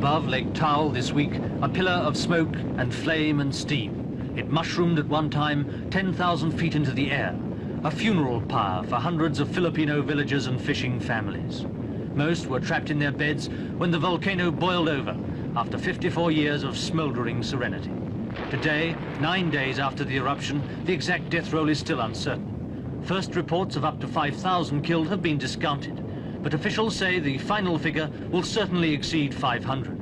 Above Lake Taal this week, a pillar of smoke and flame and steam. It mushroomed at one time 10,000 feet into the air, a funeral pyre for hundreds of Filipino villagers and fishing families. Most were trapped in their beds when the volcano boiled over after 54 years of smouldering serenity. Today, 9 days after the eruption, the exact death roll is still uncertain. First reports of up to 5,000 killed have been discounted, but officials say the final figure will certainly exceed 500.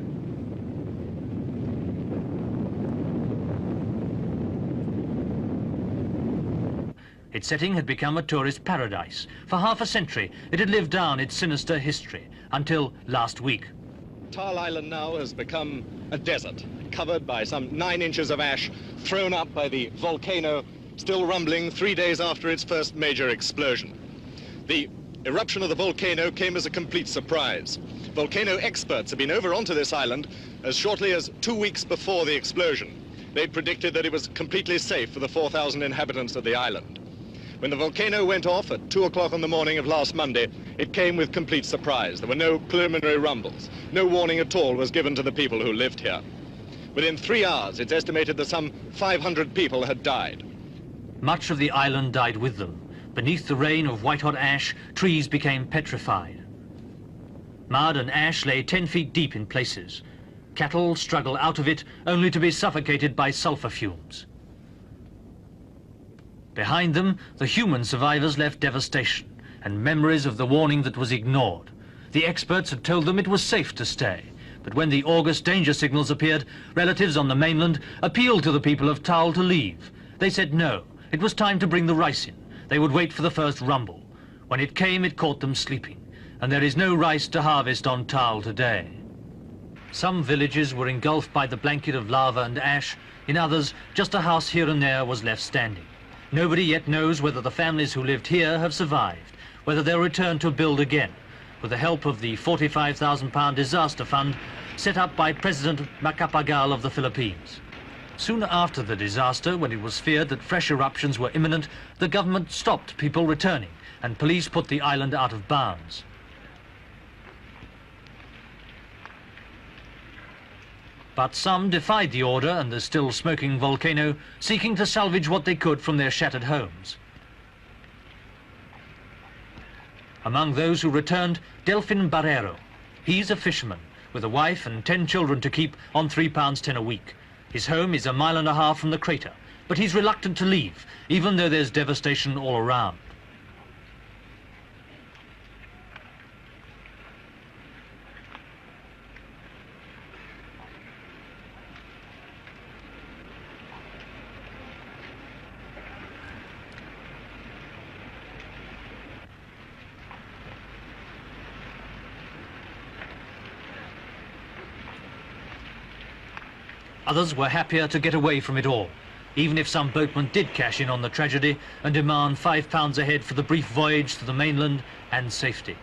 Its setting had become a tourist paradise. For half a century, it had lived down its sinister history, until last week. Taal Island now has become a desert, covered by some 9 inches of ash thrown up by the volcano, still rumbling 3 days after its first major explosion. The eruption of the volcano came as a complete surprise. Volcano experts have been over onto this island as shortly as 2 weeks before the explosion. They predicted that it was completely safe for the 4,000 inhabitants of the island. When the volcano went off at 2 o'clock on the morning of last Monday, it came with complete surprise. There were no preliminary rumbles. No warning at all was given to the people who lived here. Within 3 hours, it's estimated that some 500 people had died. Much of the island died with them. Beneath the rain of white-hot ash, trees became petrified. Mud and ash lay 10 feet deep in places. Cattle struggle out of it, only to be suffocated by sulfur fumes. Behind them, the human survivors left devastation and memories of the warning that was ignored. The experts had told them it was safe to stay, but when the August danger signals appeared, relatives on the mainland appealed to the people of Taal to leave. They said no, it was time to bring the rice in. They would wait for the first rumble. When it came, it caught them sleeping, and there is no rice to harvest on Taal today. Some villages were engulfed by the blanket of lava and ash. In others, just a house here and there was left standing. Nobody yet knows whether the families who lived here have survived, whether they'll return to build again, with the help of the £45,000 disaster fund set up by President Macapagal of the Philippines. Soon after the disaster, when it was feared that fresh eruptions were imminent, the government stopped people returning, and police put the island out of bounds. But some defied the order and the still smoking volcano, seeking to salvage what they could from their shattered homes. Among those who returned, Delfin Barrero. He's a fisherman with a wife and 10 children to keep on £3.10 a week. His home is 1.5 miles from the crater, but he's reluctant to leave, even though there's devastation all around. Others were happier to get away from it all, even if some boatmen did cash in on the tragedy and demand £5 a head for the brief voyage to the mainland and safety.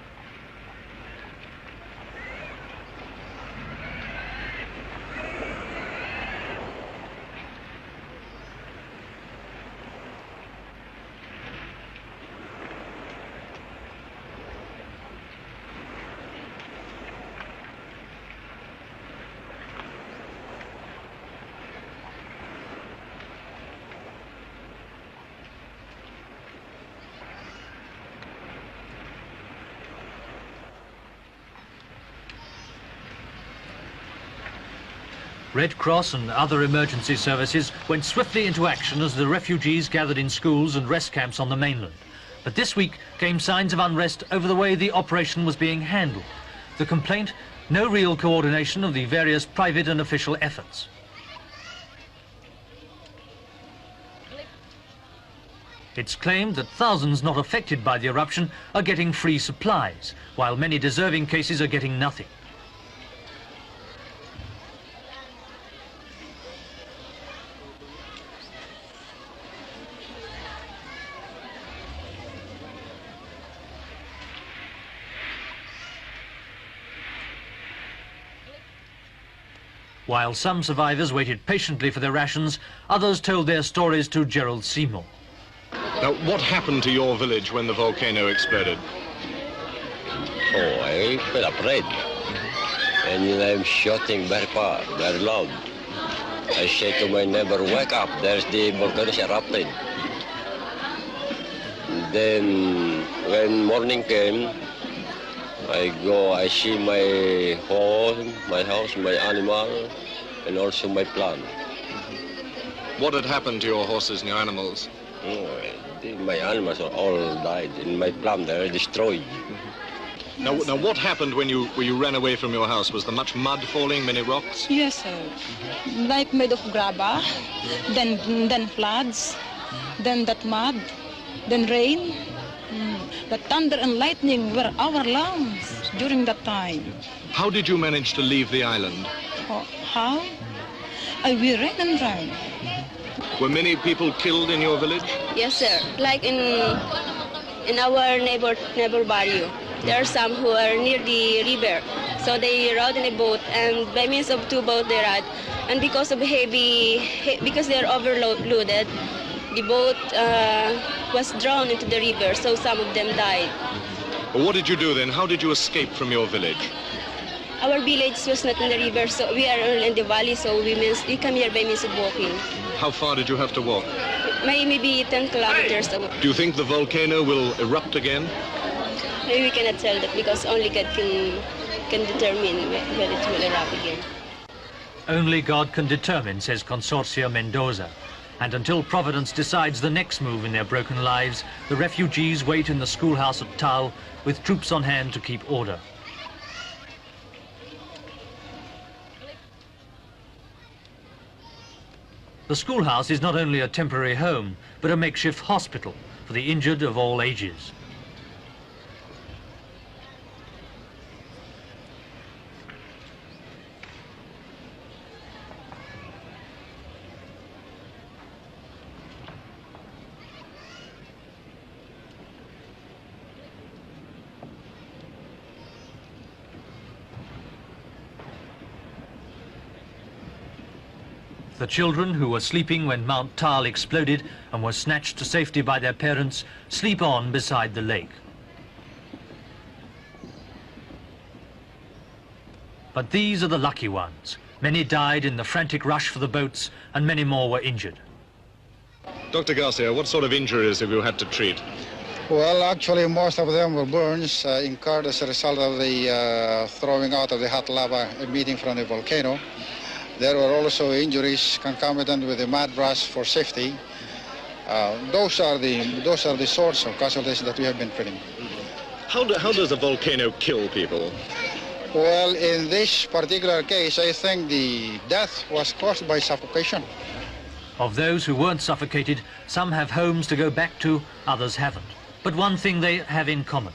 Red Cross and other emergency services went swiftly into action as the refugees gathered in schools and rest camps on the mainland. But this week came signs of unrest over the way the operation was being handled. The complaint, no real coordination of the various private and official efforts. It's claimed that thousands not affected by the eruption are getting free supplies, while many deserving cases are getting nothing. While some survivors waited patiently for their rations, others told their stories to Gerald Seymour. Now, what happened to your village when the volcano exploded? Oh, I felt afraid. And I'm shooting very far, very loud. I say to my neighbor, wake up, there's the volcano erupted. Then when morning came, I see my home, my house, my animal, and also my plant. What had happened to your horses and your animals? My animals all died, and my plant they are destroyed. Now, what happened when you ran away from your house? Was there much mud falling, many rocks? Yes, sir. Like made of graba, then floods, then that mud, then rain. The thunder and lightning were our lungs during that time. How did you manage to leave the island? How? We ran and ran. Were many people killed in your village? Yes, sir. Like in our neighbor barrio. There are some who are near the river, so they rode in a boat, and by means of two boats they ride. And because of because they are overloaded, the boat was drawn into the river, so some of them died. Well, what did you do then? How did you escape from your village? Our village was not in the river, so we are in the valley, so we come here by means of walking. How far did you have to walk? Maybe 10 kilometers. Do you think the volcano will erupt again? Maybe we cannot tell that because only God can determine when it will erupt again. Only God can determine, says Consortia Mendoza. And until Providence decides the next move in their broken lives, the refugees wait in the schoolhouse at Taal with troops on hand to keep order. The schoolhouse is not only a temporary home, but a makeshift hospital for the injured of all ages. The children who were sleeping when Mount Taal exploded and were snatched to safety by their parents sleep on beside the lake. But these are the lucky ones. Many died in the frantic rush for the boats, and many more were injured. Dr. Garcia, what sort of injuries have you had to treat? Well, actually, most of them were burns incurred as a result of the throwing out of the hot lava emitting from the volcano. There were also injuries concomitant with the mud rush for safety. Those are the sorts of casualties that we have been treating. How does a volcano kill people? Well, in this particular case, I think the death was caused by suffocation. Of those who weren't suffocated, some have homes to go back to, others haven't. But one thing they have in common.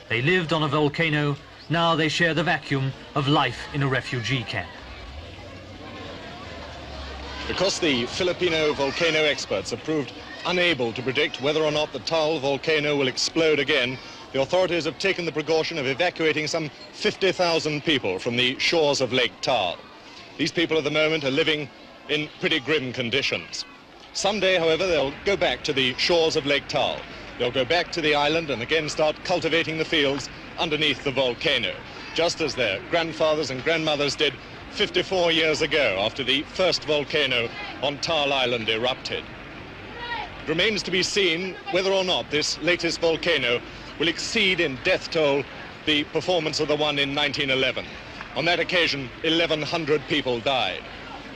They lived on a volcano, now they share the vacuum of life in a refugee camp. Because the Filipino volcano experts have proved unable to predict whether or not the Taal volcano will explode again, the authorities have taken the precaution of evacuating some 50,000 people from the shores of Lake Taal. These people at the moment are living in pretty grim conditions. Someday, however, they'll go back to the shores of Lake Taal. They'll go back to the island and again start cultivating the fields underneath the volcano, just as their grandfathers and grandmothers did 54 years ago after the first volcano on Taal Island erupted. It remains to be seen whether or not this latest volcano will exceed in death toll the performance of the one in 1911. On that occasion, 1,100 people died.